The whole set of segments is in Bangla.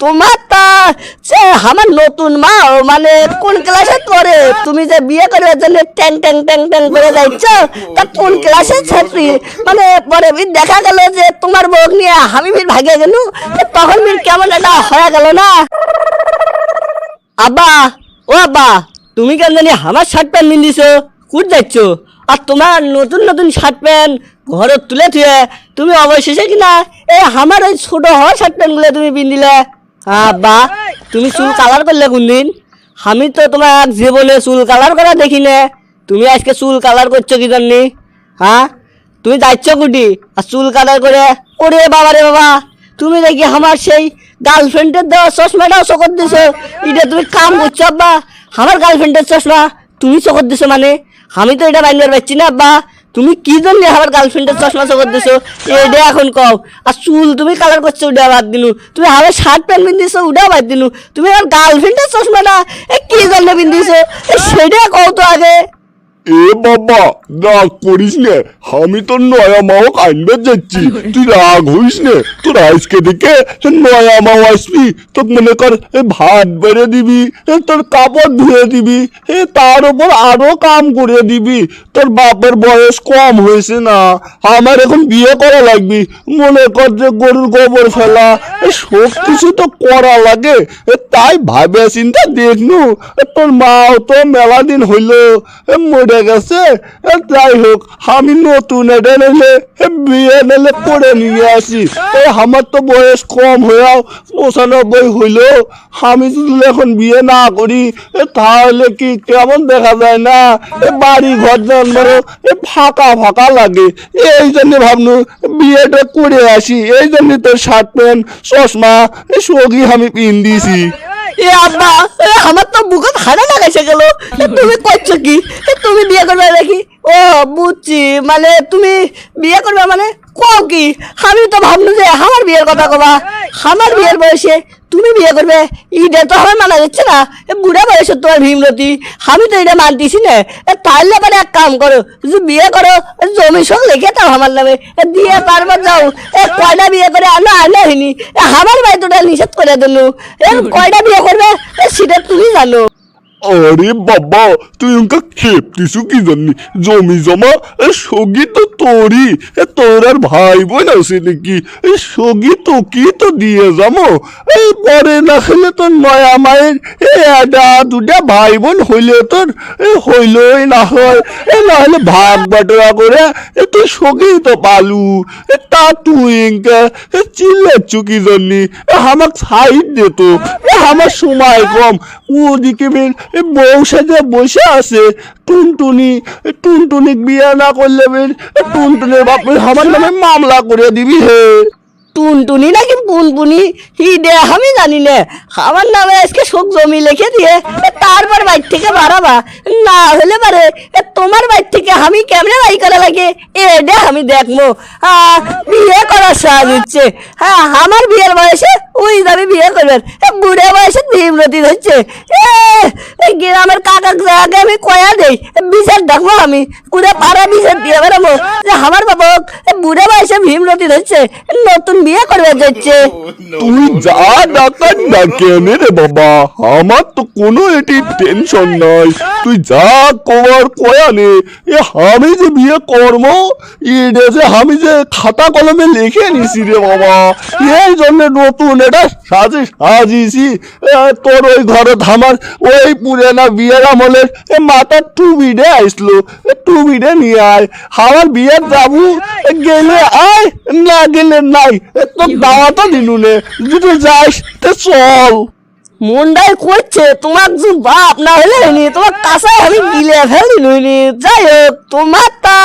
তোমার তা যে আমার নতুন মা মানে কোন ক্লাসে পড়ে? তুমি যে বিয়ে করবার জন্য ট্যাং ট্যাং ট্যাং ট্যাং করে যাচ্ছ, তা কোন ক্লাসের ছাত্রী? মানে পরে দেখা গেল যে তোমার বউ নিয়ে আমি ফির ভাগে গেল, তখন ফির কেমন একটা হয়ে গেল না? আব্বা, ও আব্বা, তুমি কেন জানি আমার শার্ট প্যান্ট পিন্ধিছ, কুট যাচ্ছ? আর তোমার নতুন নতুন শার্ট প্যান্ট ঘরত তুলে থুয়ে তুমি অবশেষে কিনা এই আমার ওই ছোট হওয়া শার্ট প্যান্টগুলো তুমি পিন্ধিলে। আব্বা, তুমি চুল কালার করলে কোনদিন? আমি তো তোমার জীবনে চুল কালার করা দেখি না। তুমি আজকে চুল কালার করছো কি জানি? হ্যাঁ, তুমি যাচ্ছ কুটি আর চুল কালার করে? ওরে বাবা রে বাবা, তুমি দেখি আমার সেই গার্লফ্রেন্ডের দেওয়া চশমাটাও চকত দিছো। এটা তুমি কাম করছো আব্বা? আমার গার্লফ্রেন্ডের চশমা তুমি চকত দিছো মানে? আমি তো এটা মাইনবার পারছি না আব্বা। তুমি কি জন্য আমার গার্লফ্রেন্ডের চশমা চকত দিছো এটা এখন কও। আর চুল তুমি কালার করছো ওটা বাদ দিনু, তুমি আমার শার্ট প্যান্ট পিন্ধিছো ওটাও বাদ দিনু, তুমি আমার গার্লফ্রেন্ডের চশমাটা কি জন্য পিন্ধিছো সেটা কও তো আগে। এ বাবা, রাগ করিস নে, আমি তোর নয়া মাও আনবে যাচ্ছি, তুই রাগ হইস নে। তোর আজকে দেখে নয়া মাও আসবি, তোর মনে কর ভাত বেড়ে দিবি, তোর কাপড় ধুয়ে দিবি, তার উপর আরো কাম করে দিবি। তোর বাপের বয়স কম হয়েছে না, আমার এখন বিয়ে করা লাগবি। মনে কর যে গরুর গোবর ফেলা সব কিছু তো করা লাগে, তাই ভাবে চিন্তা দেখনু। তোর মাও তো মেলা দিন হইল মরে গেছে। যাই হোক, আমি নতুন এটা নিলে বিয়ে নিলে করে নিয়ে আসি। আমার তো বয়স কম হয়েও 95 হইল। আমি যদি এখন বিয়ে না করি তাহলে কি কেমন দেখা যায় না? বাড়ি ঘর জন্মানো ফাঁকা ফাঁকা লাগে। এই জন্য ভাবনু বিয়েটা করে আসি। এই জন্য তোর শার্ট প্যান্ট চশমা সগি আমি পিন দিছি। এ আব্বা, আমার তো বুকে হাড়া লাগাইছে গেল। তুমি করছো কি? তুমি বিয়ে করবে নাকি? ও বুঝছি, মানে তুমি বিয়ে করবে মানে কও কি? আমি তো ভাবলু যে আমার বিয়ের কথা কবা। আমার বিয়ের বয়সে তুমি বিয়ে করবে এটা তো আমার মানা যাচ্ছে না। বুড়া বয়সে তোমার ভীমরতি, আমি তো এটা মানতেছি না। তাহলে মানে এক কাম করো, যদি বিয়ে করো জমি সব লিখে দাও আমার নামে, দিয়ে তারপর যাও কয়টা বিয়ে করে আনো আনাহিনি আমার ভাই তোটা নিষেধ করে দিল। কয়টা বিয়ে করবে সেটা তুমি জানো। আরে বাবা, তুই ওকে খেপতিস কি জানি? জমি জমা সগি তো তোরই, তোর আর ভাই বোন আছে নাকি? সগি তো কি তো দিয়ে যাবো। এই পরে না হলে তোর নয়া মায়ের একটা দুটা ভাই বোন হইলে তোর হইলই না হয়, না হলে ভাগ বাটোয়া করে তুই সগি তো পালু। তা তুই চিল্লাচ্ছ কি জন্যি? আমাকে সাইড দে তো, আমার সময় কম। ওদিকে বের বউ সাজে বসে আছে টুনটুনি, টুনটুনি বিয়ে না করলে বের টুনটুনির বাপের আমার নামে মামলা করে দিবি হে। টুনটুনি নাকি পুনপুনি হিডে আমি জানি না। আমার নামে আজকে শোক জমি লিখে দিয়ে তারপর বাইর থেকে বাড়াবা, না হলে পারে তোমার বাইর থেকে আমি কেমনে বাই করা লাগে এটা আমি দেখবো। বিয়ে করার সাজ হচ্ছে। হ্যাঁ, আমার বিয়ের বয়সে ওই যাবে বিয়ে করবেন, বুড়ে বয়সে ভীমরতি হচ্ছে। গ্রামের কাকা আগে আমি কয়া দেই বিচার দেখবো, আমি পুরো পাড়া বিচার দিয়ে বেড়াবো যে আমার বাবা বুড়ে বয়সে ভীমরতি হচ্ছে, নতুন বিয়ে করবে যাচ্ছে। তুই যা ডাক্তার ডাকে এনে রে বাবা, আমার তো কোনো এটি টেনশন নাই। তুই যা কর কয়া নে। আমি যে বিয়ে কর্ম এটা যে আমি যে খাতা কলমে লিখে নিছি রে বাবা, এই জন্য নতুন এটা সাজিয়েছি। তোর ওই ঘরে আমার ওই পুরানা বিয়ের আমলের মাথার টুবিডে আসলো, টুবিডে নিয়ে আয়। আমার বিয়ের যাবো, গেলে আয়, না গেলে নাই। তোর দাওয়াতও দিনু নে, যদি যাস তে চল। মনটাই করছে তোমার বাপ না হলে হয়নি, তোমার কাছে আমি গিলে ফেলি নইনি। যাই হোক, তোমার তা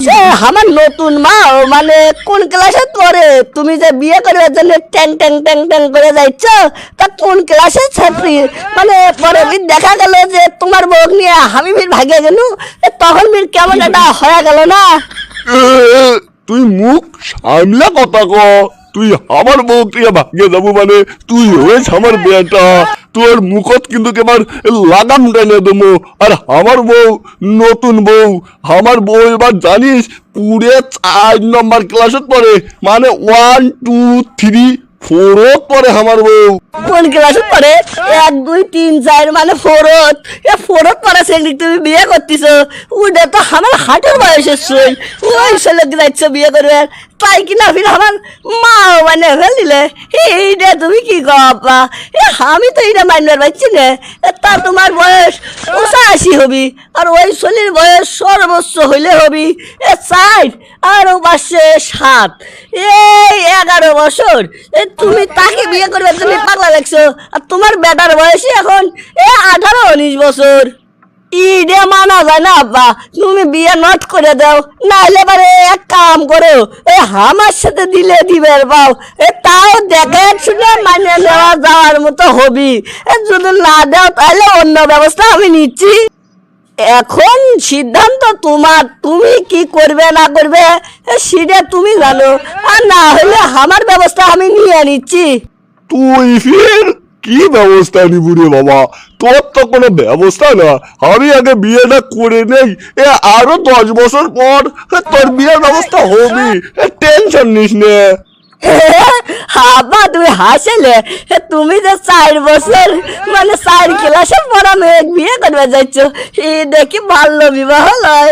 যে আমার নতুন মা মানে কোন ক্লাসে পড়ে? তুমি যে বিয়ে করবার জন্য ট্যাং ট্যাং ট্যাং ট্যাং করে যাচ্ছ, তা কোন ক্লাসের ছাত্রী? মানে পরে দেখা গেল যে তোমার বউ নিয়ে আমি ফির ভাগে গেল, তখন ফির কেমন একটা হয়ে গেল না? তুই মুখ সামলা কথা ক। তুই আমার বউ কে ভাগে যাবো মানে? তুই হয়েছ আমার বেটা, তোর মুখত কিন্তু কেবার লাগাম টেনে দেবো। আর আমার বউ নতুন বউ, আমার বউ এবার জানিস পুরে 4 নম্বর ক্লাসত পড়ে, মানে 1 2 3 ফোরত পরে আমার বউ। কোন ক্লাসে পড়ে? 1 2 3 4 মানে ফোরত। এ ফোরত পড়া ছেলে তুমি বিয়ে করতেছ, ওটা তো আমার হাটের বয়সের সই। ওই ছেলে যাচ্ছে বিয়ে করবে, তাই কিনা ফির আমার মা মানে ফেলিলে। এইটা তুমি কি কবা? আমি তো এটা মানবার পারছি না। তা তোমার বয়স 85 হবি, আর ওই ছেলের বয়স সর্বোচ্চ হইলে হবি 60, আর ও পাশে 7, এই 11 বছর। তুমি তাকে বিয়ে করবে, তুমি পাগলা লাগছো। আর তোমার বেটার বয়সী এখন 18 19 বছর। ইডে মানা যায় না আব্বা, তুমি বিয়ে নট করে দাও, নাহলে পারে এক কাম করো, আমার সাথে দিলে দিবে পাও, তাও দেখে শুনে মানে নেওয়া যাওয়ার মতো হবি। যদি না দাও তাহলে অন্য ব্যবস্থা আমি নিচ্ছি। এখন সিদ্ধান্ত তোমার, তুমি কি করবে না করবে সেটা তুমি জানো, আর না হলে আমার ব্যবস্থা আমি নিয়ে নিচ্ছি। তুই ফির কি ব্যবস্থা নিবি রে বাবা? তোর তো কোনো ব্যবস্থা না। আমি আগে বিয়েটা করে নেই, আরো 10 বছর পর তোর বিয়ের ব্যবস্থা হবি, টেনশন নিস নে। আব্বা তুমি হাসলে, তুমি যে 4 বছর মানে 4 ক্লাসে পড়া মেয়ে বিয়ে করবে যাচ্ছ, দেখি বাল্য বিবাহ লয়।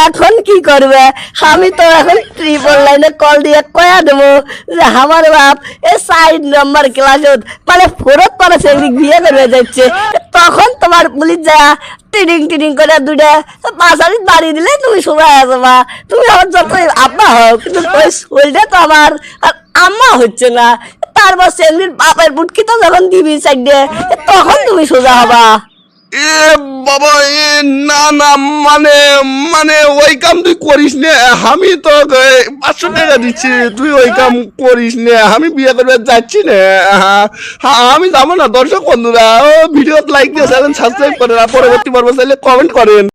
এখন কি করবে? আমি তো এখন ট্রিপল লাইনে কল দিয়ে কয়া দেবো যে আমার বাপ 4 নম্বর ক্লাসে মানে ফোরত পড়া ছেলে বিয়ে করবে যাচ্ছে। তখন তোমার পুলিশ যা টিডিং টিডিং করে 2টা 5 বাড়ি দিলে তুমি সময় আসবা। তুমি আমার যতই আব্বা হও, কিন্তু ওই শরীরটা তো আমার আর আম্মা হচ্ছে না। তারপর সেমনির বাপের বুটকি তো যখন দিবি সাইডে, তখন তুমি সোজা হবা। এ বাবা, না না, মানে মানে ওই কাম তুই করিস নে। আমি তো 500 টাকা দিচ্ছি, তুই ওই কাম করিস নে। আমি বিয়ে করবে যাচ্ছি না। আমি যাবো না। দর্শক বন্ধুরা, ভিডিও লাইক দিয়ে সাবস্ক্রাইব করেন, আর পরবর্তী পর্ব চাইলে কমেন্ট করেন।